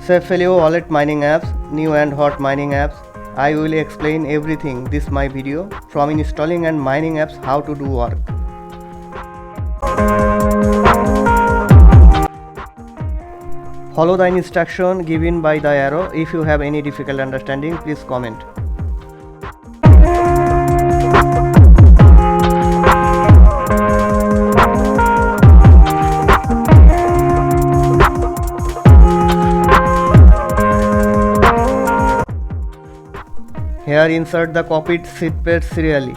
Safelio wallet mining apps, new and hot mining apps. I will explain everything this my video from installing and mining apps how to do work. Follow the instruction given by the arrow. If you have any difficult understanding, please comment. Here insert the copied seed pair serially.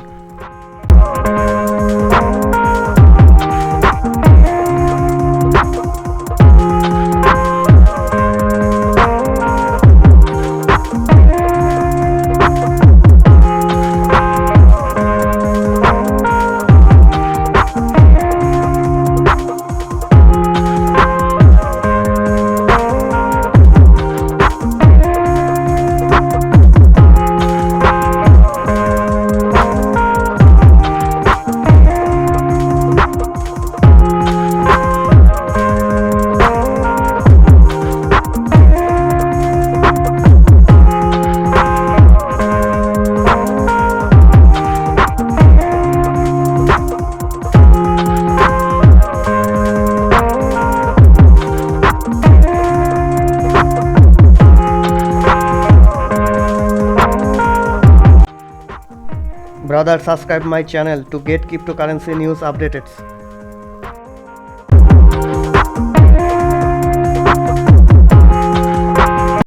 Brother, subscribe my channel to get cryptocurrency news updated.